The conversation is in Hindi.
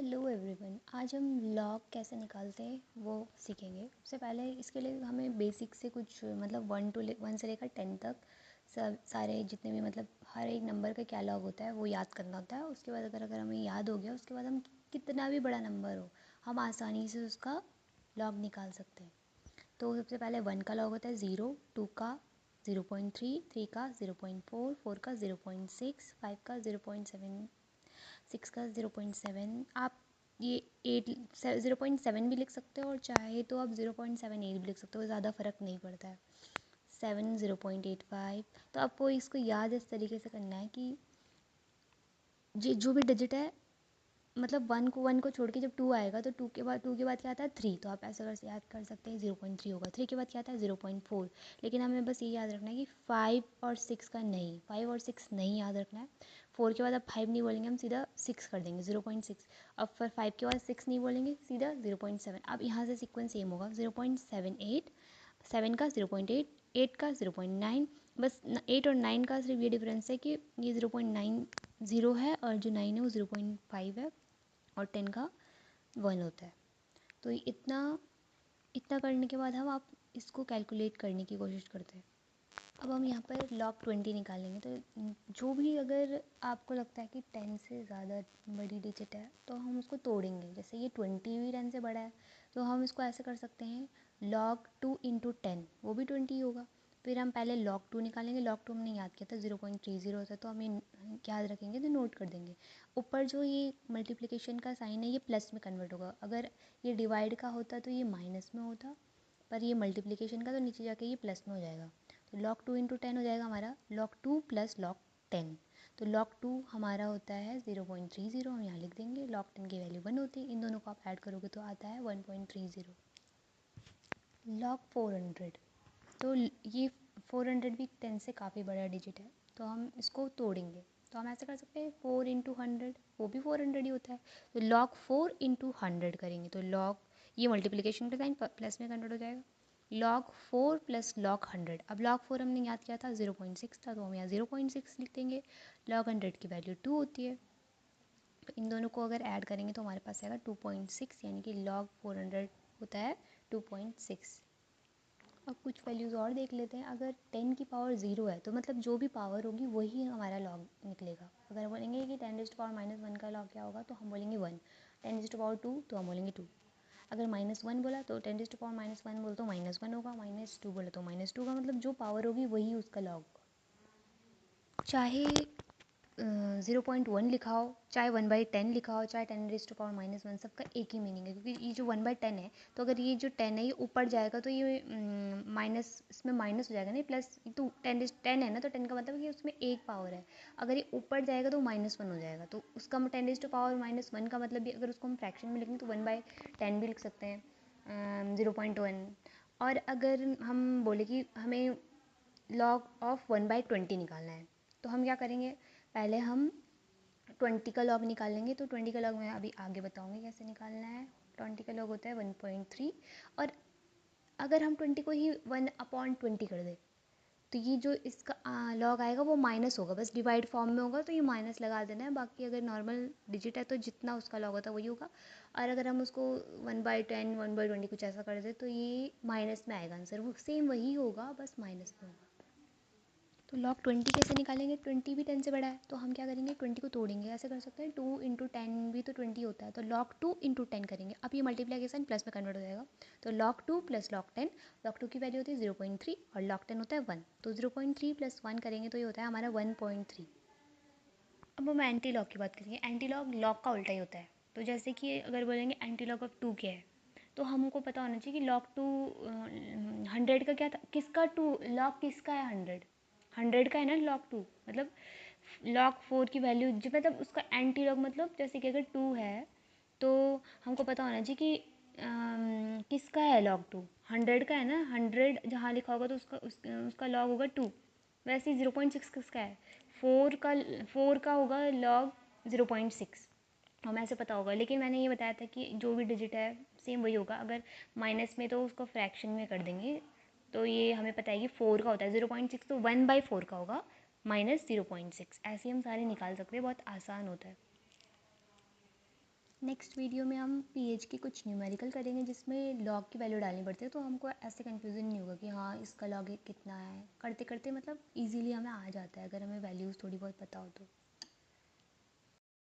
हेलो एवरीवन, आज हम लॉग कैसे निकालते हैं वो सीखेंगे। सबसे पहले इसके लिए हमें बेसिक से कुछ मतलब वन से लेकर 10 तक सब सारे जितने भी मतलब हर एक नंबर का क्या लॉग होता है वो याद करना होता है। उसके बाद अगर हमें याद हो गया, उसके बाद हम कितना भी बड़ा नंबर हो हम आसानी से उसका लॉग निकाल सकते हैं। तो सबसे पहले 1 का लॉग होता है 0, 2 का 0.3, 3 का 0.4, 4 का 0.6, 5 का 0.7, 6 का 0.7। आप ये 0.7 भी लिख सकते हो और चाहे तो आप 0.78 भी लिख सकते हो, ज़्यादा फ़र्क नहीं पड़ता है। 7 0.85। तो आपको इसको याद इस तरीके से करना है कि जो भी डिजिट है मतलब वन को छोड़ के जब टू आएगा तो टू के बाद क्या आता है 3। तो आप ऐसा कर याद कर सकते हैं 0.3 होगा। 3 के बाद क्या आता है 0.4। लेकिन हमें बस ये याद रखना है कि 5 और 6 का नहीं, 5 और 6 नहीं याद रखना है। 4 के बाद आप 5 नहीं बोलेंगे, हम सीधा 6 कर देंगे 0.6। अब फिर 5 के बाद 6 नहीं बोलेंगे, सीधा 0.7। अब यहाँ से सीक्वेंस सेम होगा 0.78, 7 का 0.8, 8 का 0.9। बस 8 और 9 का सिर्फ ये डिफरेंस है कि ये 0.90 है और जो 9 है वो 0.5 है और 10 का 1 होता है। तो इतना इतना करने के बाद हम आप इसको कैलकुलेट करने की कोशिश करते हैं। अब हम यहाँ पर लॉग 20 निकालेंगे। तो जो भी अगर आपको लगता है कि 10 से ज़्यादा बड़ी डिजिट है तो हम उसको तोड़ेंगे। जैसे ये 20 भी 10 से बड़ा है तो हम इसको ऐसे कर सकते हैं log 2 इंटू 10, वो भी 20 होगा। फिर हम पहले log 2 निकालेंगे। log 2 हमने याद किया था 0.30 होता है, तो हम ये याद रखेंगे तो नोट कर देंगे। ऊपर जो ये मल्टीप्लिकेशन का साइन है ये प्लस में कन्वर्ट होगा। अगर ये डिवाइड का होता तो ये माइनस में होता, पर ये मल्टीप्लिकेशन का तो नीचे जाके ये प्लस में हो जाएगा। तो log 2 इंटू 10 हो जाएगा हमारा log 2 प्लस log 10। तो log 2 हमारा होता है 0.30, हम यहाँ लिख देंगे। log 10 की वैल्यू 1 होती है। इन दोनों को आप ऐड करोगे तो आता है 1.30। log 400, तो ये 400 भी 10 से काफ़ी बड़ा डिजिट है, तो हम इसको तोड़ेंगे। तो हम ऐसे कर सकते हैं 4 इंटू 100, वो भी 400 ही होता है। तो log 4 इंटू 100 करेंगे तो log, ये मल्टीप्लिकेशन का साइन प्लस में कन्वर्ट हो जाएगा। log 4 plus log 100। अब log 4 हमने याद किया था 0.6 था, तो हम यहाँ 0.6 लिख देंगे। log 100 की वैल्यू 2 होती है, तो इन दोनों को अगर ऐड करेंगे तो हमारे पास आएगा 2.6, यानी कि log 400 होता है 2.6। अब कुछ वैल्यूज़ और देख लेते हैं। अगर 10 की पावर 0 है तो मतलब जो भी पावर होगी वही हमारा लॉग निकलेगा। अगर बोलेंगे कि 10⁻⁻1 का लॉग क्या होगा तो हम बोलेंगे 1। 10⁻2 तो हम बोलेंगे 2। अगर -1 बोला तो 10⁻1 बोले तो -1 होगा। -2 बोले तो -2 का मतलब जो पावर होगी वही उसका लॉग होगा। चाहे 0.1 लिखा हो, चाहे 1/10 लिखा हो, चाहे 10⁻⁻1, सबका एक ही मीनिंग है। क्योंकि ये जो 1/10 है, तो अगर ये जो 10 है ये ऊपर जाएगा तो ये माइनस, इसमें माइनस हो जाएगा नहीं, प्लस। तो 10 है ना, तो 10 का मतलब कि उसमें एक पावर है। अगर ये ऊपर जाएगा तो -1 हो जाएगा, तो उसका 10⁻⁻1 का मतलब भी अगर उसको हम फ्रैक्शन में लिखेंगे तो 1/10 भी लिख सकते हैं, 0.1। और अगर हम बोले कि हमें लॉग ऑफ 1/20 निकालना है तो हम क्या करेंगे, पहले हम 20 का लॉग निकालेंगे। तो 20 का लॉग मैं अभी आगे बताऊंगी कैसे निकालना है। 20 का लॉग होता है 1.3। और अगर हम 20 को ही 1/20 कर दे तो ये जो इसका लॉग आएगा वो माइनस होगा, बस डिवाइड फॉर्म में होगा तो ये माइनस लगा देना है। बाकी अगर नॉर्मल डिजिट है तो जितना उसका लॉग होता है वही होगा। और अगर हम उसको 1/10, 1/20 कुछ ऐसा कर दे तो ये माइनस में आएगा आंसर, वो सेम वही होगा बस माइनस में होगा। तो log 20 कैसे निकालेंगे, 20 भी 10 से बड़ा है तो हम क्या करेंगे 20 को तोड़ेंगे। ऐसे कर सकते हैं 2 इंटू 10 भी तो 20 होता है, तो log 2 इंटू 10 करेंगे। अब ये मल्टीप्लिकेशन प्लस में कन्वर्ट हो जाएगा। तो log 2 प्लस log 10, log 2 की वैल्यू होती है 0.3 और log 10 होता है 1। तो 0.3 प्लस 1 करेंगे तो ये होता है हमारा 1.3। अब हम एंटी लॉग की बात करेंगे। एंटी लॉग का उल्टा ही होता है। तो जैसे कि अगर बोलेंगे एंटी लॉग ऑफ 2 क्या है, तो हमको पता होना चाहिए कि log 2 100 का क्या था, किसका 2 log किसका है, 100 का है ना log 2। मतलब log 4 की वैल्यू जो मतलब उसका एंटी लॉग, मतलब जैसे कि अगर 2 है तो हमको पता होना चाहिए कि किसका है log 2, 100 का है ना। 100 जहाँ लिखा होगा तो उसका लॉग होगा 2। वैसे ही 0.6 किसका है, 4 का होगा लॉग 0.6। हमें ऐसे पता होगा। लेकिन मैंने ये बताया था कि जो भी डिजिट है सेम वही होगा। अगर माइनस में तो उसको फ्रैक्शन में कर देंगे। तो ये हमें पता है कि 4 का होता है 0.6, तो 1/4 का होगा -0.6। ऐसे हम सारे निकाल सकते हैं, बहुत आसान होता है। नेक्स्ट वीडियो में हम पीएच की कुछ न्यूमेरिकल करेंगे जिसमें लॉग की वैल्यू डालनी पड़ती है, तो हमको ऐसे कन्फ्यूज़न नहीं होगा कि हाँ इसका लॉग कितना है। करते करते मतलब इजीली हमें आ जाता है अगर हमें वैल्यूज़ थोड़ी बहुत पता हो तो।